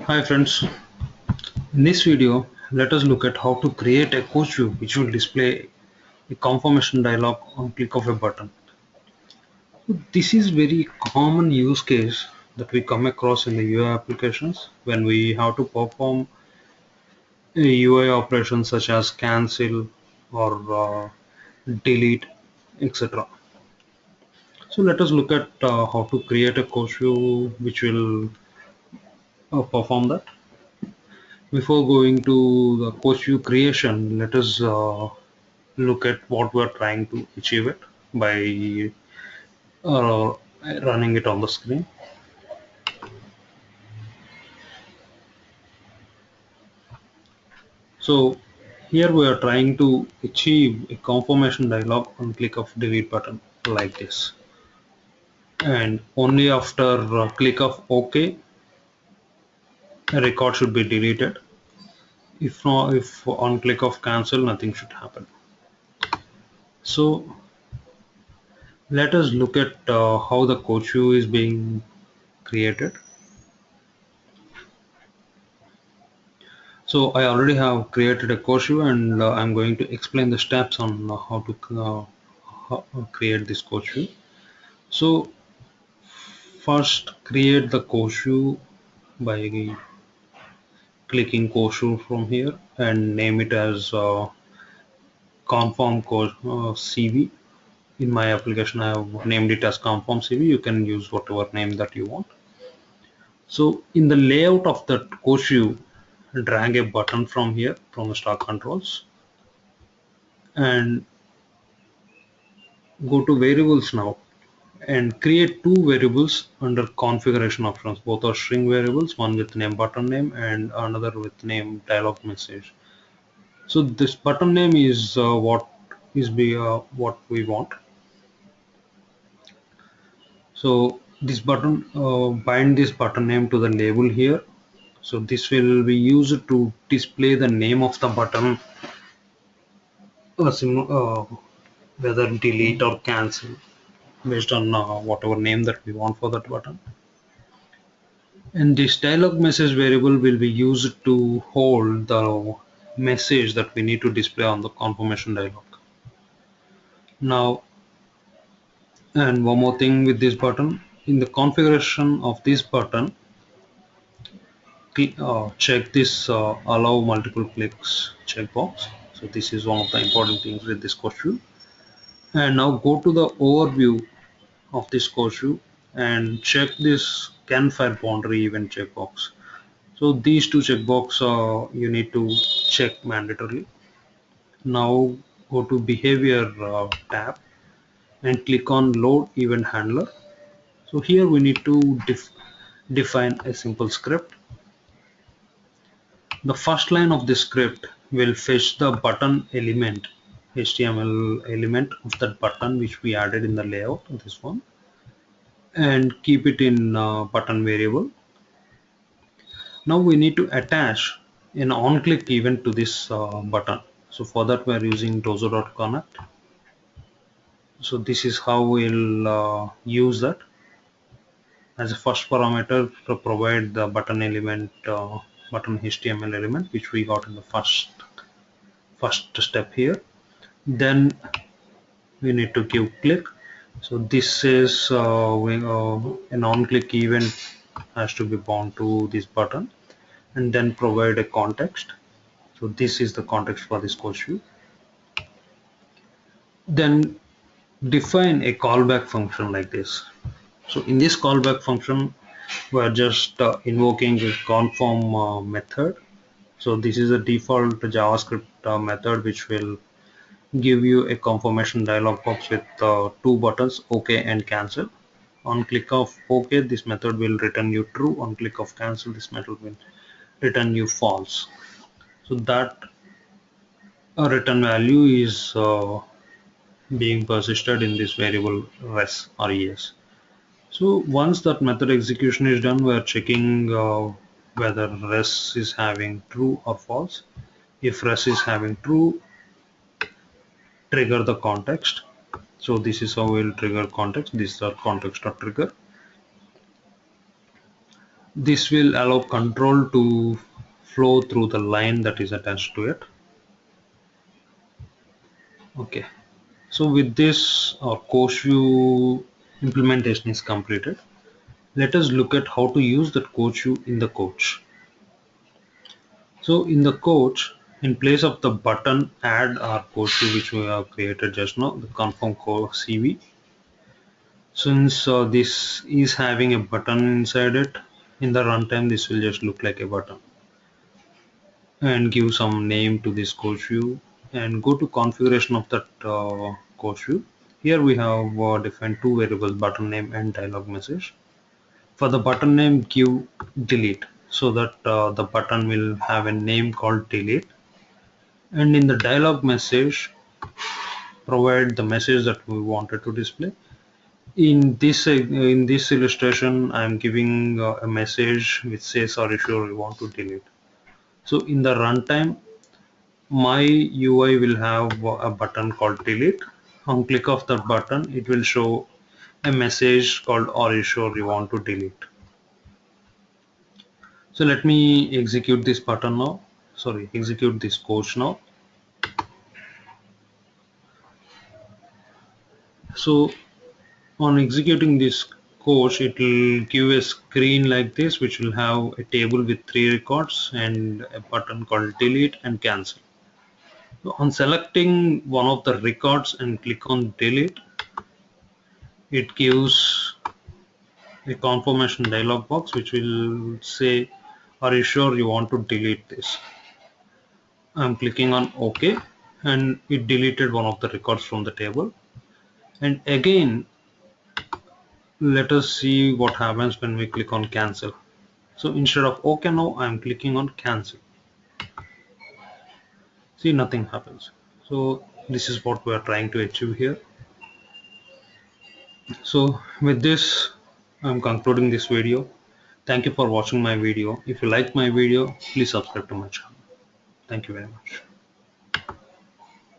Hi friends, in this video let us look at how to create a coach view which will display a confirmation dialog on click of a button. This is very common use case that we come across in the UI applications when we have to perform a UI operations such as cancel or delete, etc. So let us look at how to create a coach view which will perform that. Before going to the coach view creation, let us look at what we're trying to achieve it by uh, running it on the screen. So here we are trying to achieve a confirmation dialog on click of delete button like this, and only after click of OK a record should be deleted. If not, if on click of cancel, nothing should happen. So let us look at how the coach view is being created. So I already have created a course view, and I'm going to explain the steps on how to create this course view. So first create the course view by clicking course view from here and name it as conform course CV. In my application I have named it as conform CV. You can use whatever name that you want. So in the layout of that course view, drag a button from here from the stock controls and go to variables now and create two variables under configuration options. Both are string variables, one with name button name and another with name dialog message. So this button name is what we want. So this button, bind this button name to the label here. So this will be used to display the name of the button, whether delete or cancel, based on whatever name that we want for that button. And this dialog message variable will be used to hold the message that we need to display on the confirmation dialog. Now, and one more thing with this button, in the configuration of this button, check this allow multiple clicks checkbox. So this is one of the important things with this course view. And now go to the overview of this course view and check this can file boundary event checkbox. So these two checkbox you need to check mandatorily. Now go to behavior tab and click on load event handler. So here we need to define a simple script. The first line of the script will fetch the button element, HTML element of that button which we added in the layout, this one, and keep it in button variable. Now we need to attach an on-click event to this button. So for that we are using dozo.connect. So this is how we'll use that as a first parameter to provide the button element, button HTML element, which we got in the first step here. Then we need to give click. So this is an on-click event has to be bound to this button, and then provide a context. So this is the context for this course view. Then define a callback function like this. So in this callback function, we are just invoking a conform method. So this is a default JavaScript method which will give you a confirmation dialog box with two buttons, OK and cancel. On click of OK, this method will return you true. On click of cancel, this method will return you false. So that return value is being persisted in this variable res or es. So once that method execution is done, we are checking whether res is having true or false. If res is having true, trigger the context. So this is how we'll trigger context. This is our context or trigger. This will allow control to flow through the line that is attached to it. Okay, so with this our coach view implementation is completed. Let us look at how to use that coach view in the coach. So in the coach, in place of the button add our coach view which we have created just now, the confirm core CV. Since this is having a button inside it, in the runtime this will just look like a button. And give some name to this coach view and go to configuration of that coach view. Here we have defined two variables, button name and dialog message. For the button name, give delete so that the button will have a name called delete, and in the dialog message provide the message that we wanted to display. In this illustration I am giving a message which says, are you sure you want to delete? So in the runtime my UI will have a button called delete. On click of that button it will show a message called, are you sure you want to delete? So let me execute this button now, sorry, execute this coach now. So on executing this coach it will give a screen like this which will have a table with 3 records and a button called delete and cancel. So on selecting one of the records and click on delete, it gives a confirmation dialog box which will say, are you sure you want to delete this? I'm clicking on OK and it deleted one of the records from the table. And again, let us see what happens when we click on cancel. So instead of OK now, I'm clicking on cancel. See, nothing happens. So this is what we are trying to achieve here. So with this, I'm concluding this video. Thank you for watching my video. If you like my video, please subscribe to my channel. Thank you very much.